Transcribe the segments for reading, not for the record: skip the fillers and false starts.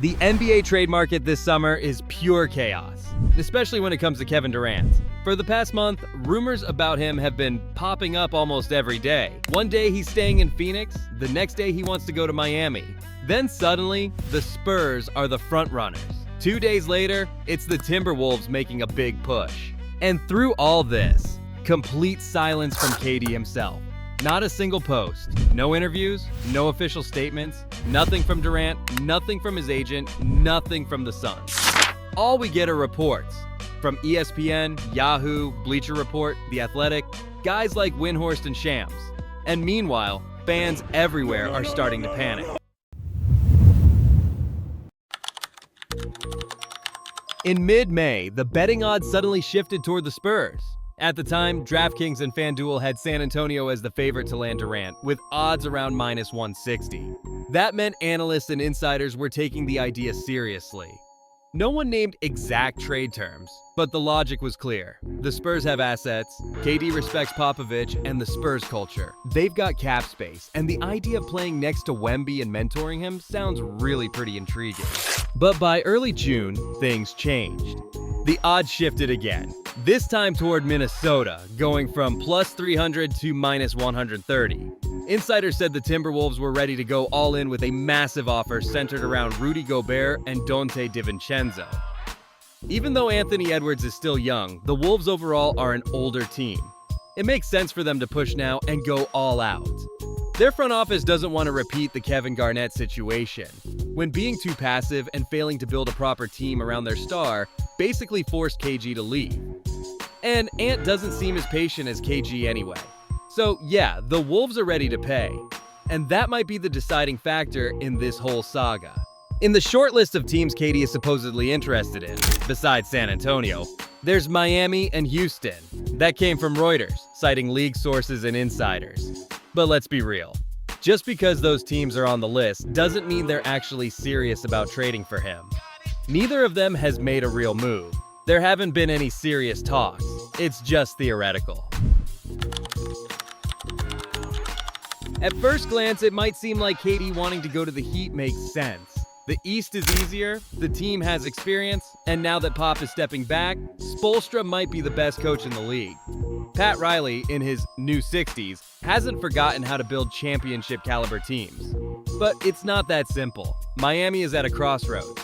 The NBA trade market this summer is pure chaos, especially when it comes to Kevin Durant. For the past month, rumors about him have been popping up almost every day. One day he's staying in Phoenix, the next day he wants to go to Miami. Then suddenly, the Spurs are the front runners. 2 days later, it's the Timberwolves making a big push. And through all this, complete silence from KD himself. Not a single post, no interviews, no official statements, nothing from Durant, nothing from his agent, nothing from the Suns. All we get are reports from ESPN, Yahoo, Bleacher Report, The Athletic, guys like Windhorst and Shams. And meanwhile, fans everywhere are starting to panic. In mid-May, the betting odds suddenly shifted toward the Spurs. At the time, DraftKings and FanDuel had San Antonio as the favorite to land Durant, with odds around minus 160. That meant analysts and insiders were taking the idea seriously. No one named exact trade terms, but the logic was clear. The Spurs have assets, KD respects Popovich and the Spurs culture. They've got cap space, and the idea of playing next to Wemby and mentoring him sounds really pretty intriguing. But by early June, things changed. The odds shifted again, this time toward Minnesota, going from plus 300 to minus 130. Insiders said the Timberwolves were ready to go all in with a massive offer centered around Rudy Gobert and Donte DiVincenzo. Even though Anthony Edwards is still young, the Wolves overall are an older team. It makes sense for them to push now and go all out. Their front office doesn't want to repeat the Kevin Garnett situation, when being too passive and failing to build a proper team around their star basically forced KG to leave. And Ant doesn't seem as patient as KG anyway. So yeah, the Wolves are ready to pay. And that might be the deciding factor in this whole saga. In the short list of teams KD is supposedly interested in, besides San Antonio, there's Miami and Houston. That came from Reuters, citing league sources and insiders. But let's be real. Just because those teams are on the list doesn't mean they're actually serious about trading for him. Neither of them has made a real move. There haven't been any serious talks. It's just theoretical. At first glance, it might seem like KD wanting to go to the Heat makes sense. The East is easier, the team has experience, and now that Pop is stepping back, Spoelstra might be the best coach in the league. Pat Riley, in his new 60s, hasn't forgotten how to build championship-caliber teams. But it's not that simple. Miami is at a crossroads.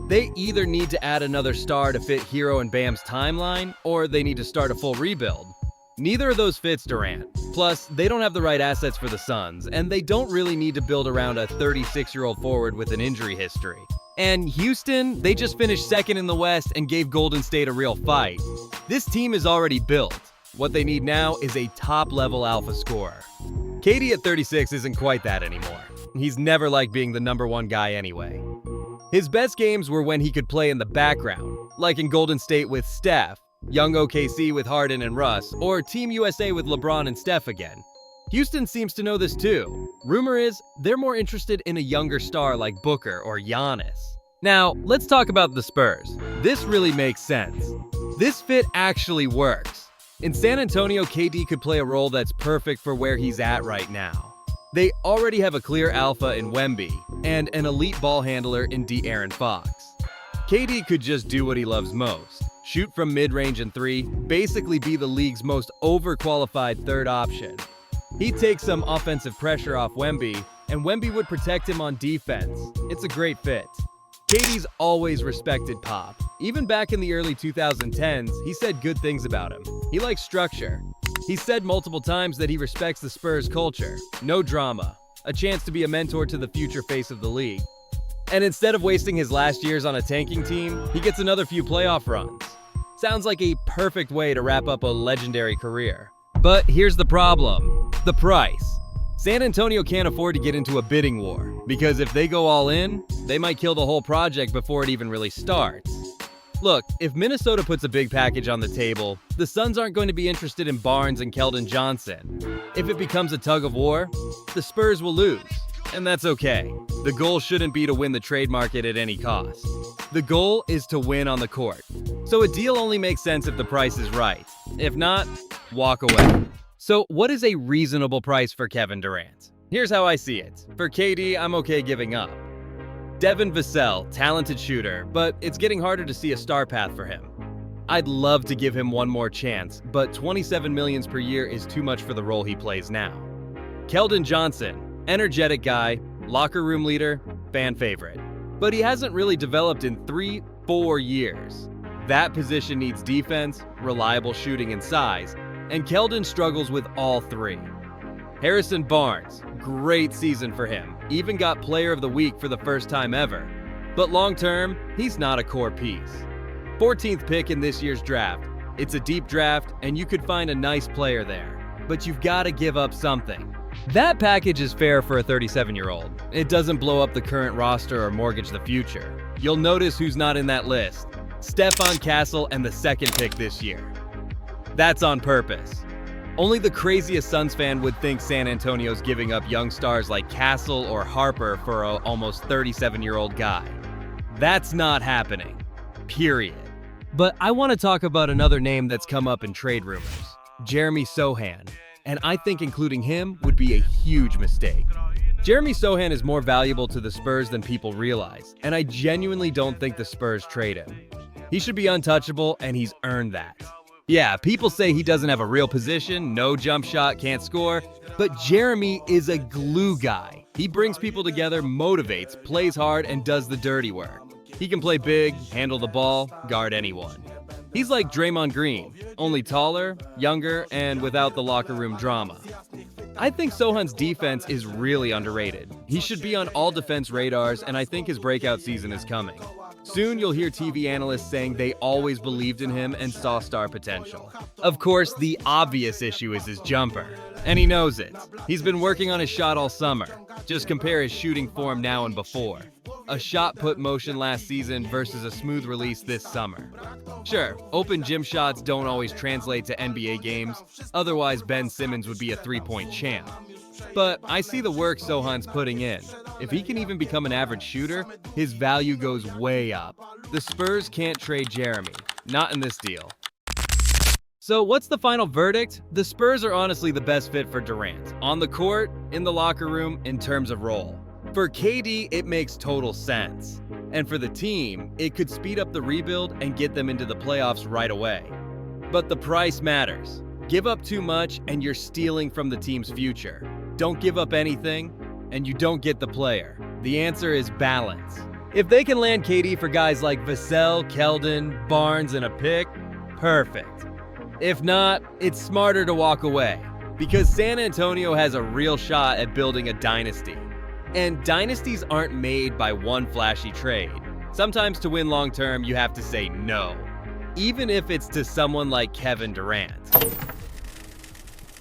They either need to add another star to fit Hero and Bam's timeline, or they need to start a full rebuild. Neither of those fits Durant. Plus, they don't have the right assets for the Suns, and they don't really need to build around a 36-year-old forward with an injury history. And Houston, they just finished second in the West and gave Golden State a real fight. This team is already built. What they need now is a top-level alpha scorer. KD at 36 isn't quite that anymore. He's never liked being the number one guy anyway. His best games were when he could play in the background, like in Golden State with Steph, young OKC with Harden and Russ, or Team USA with LeBron and Steph again. Houston seems to know this too. Rumor is, they're more interested in a younger star like Booker or Giannis. Now, let's talk about the Spurs. This really makes sense. This fit actually works. In San Antonio, KD could play a role that's perfect for where he's at right now. They already have a clear alpha in Wemby, and an elite ball handler in de'Aaron-Fox. KD could just do what he loves most. Shoot from mid-range and three, basically be the league's most overqualified third option. He'd take some offensive pressure off Wemby, and Wemby would protect him on defense. It's a great fit. KD's always respected Pop. Even back in the early 2010s, he said good things about him. He likes structure. He's said multiple times that he respects the Spurs culture. No drama. A chance to be a mentor to the future face of the league. And instead of wasting his last years on a tanking team, he gets another few playoff runs. Sounds like a perfect way to wrap up a legendary career. But here's the problem. The price. San Antonio can't afford to get into a bidding war, because if they go all in, they might kill the whole project before it even really starts. Look, if Minnesota puts a big package on the table, the Suns aren't going to be interested in Barnes and Keldon Johnson. If it becomes a tug of war, the Spurs will lose, and that's okay. The goal shouldn't be to win the trade market at any cost. The goal is to win on the court. So a deal only makes sense if the price is right. If not, walk away. So what is a reasonable price for Kevin Durant? Here's how I see it. For KD, I'm okay giving up. Devin Vassell, talented shooter, but it's getting harder to see a star path for him. I'd love to give him one more chance, but $27 million per year is too much for the role he plays now. Keldon Johnson, energetic guy, locker room leader, fan favorite. But he hasn't really developed in 3-4 years. That position needs defense, reliable shooting, and size, and Keldon struggles with all three. Harrison Barnes, great season for him, even got Player of the Week for the first time ever. But long-term, he's not a core piece. 14th pick in this year's draft. It's a deep draft, and you could find a nice player there. But you've got to give up something. That package is fair for a 37-year-old. It doesn't blow up the current roster or mortgage the future. You'll notice who's not in that list. Stephoncastle and the second pick this year. That's on purpose. Only the craziest Suns fan would think San Antonio's giving up young stars like Castle or Harper for a almost 37-year-old guy. That's not happening. Period. But I want to talk about another name that's come up in trade rumors. Jeremy Sochan. And I think including him would be a huge mistake. Jeremy Sochan is more valuable to the Spurs than people realize, and I genuinely don't think the Spurs trade him. He should be untouchable, and he's earned that. Yeah, people say he doesn't have a real position, no jump shot, can't score, but Jeremy is a glue guy. He brings people together, motivates, plays hard, and does the dirty work. He can play big, handle the ball, guard anyone. He's like Draymond Green, only taller, younger, and without the locker room drama. I think Sochan's defense is really underrated. He should be on all defense radars, and I think his breakout season is coming. Soon you'll hear TV analysts saying they always believed in him and saw star potential. Of course, the obvious issue is his jumper, and he knows it. He's been working on his shot all summer. Just compare his shooting form now and before. A shot put motion last season versus a smooth release this summer. Sure, open gym shots don't always translate to NBA games, otherwise Ben Simmons would be a three-point champ. But I see the work Sochan's putting in. If he can even become an average shooter, his value goes way up. The Spurs can't trade Jeremy, not in this deal. So what's the final verdict? The Spurs are honestly the best fit for Durant. On the court, in the locker room, in terms of role. For KD, it makes total sense. And for the team, it could speed up the rebuild and get them into the playoffs right away. But the price matters. Give up too much and you're stealing from the team's future. Don't give up anything and you don't get the player. The answer is balance. If they can land KD for guys like Vassell, Keldon, Barnes, and a pick, perfect. If not, it's smarter to walk away because San Antonio has a real shot at building a dynasty. And dynasties aren't made by one flashy trade. Sometimes to win long term, you have to say no, even if it's to someone like Kevin Durant.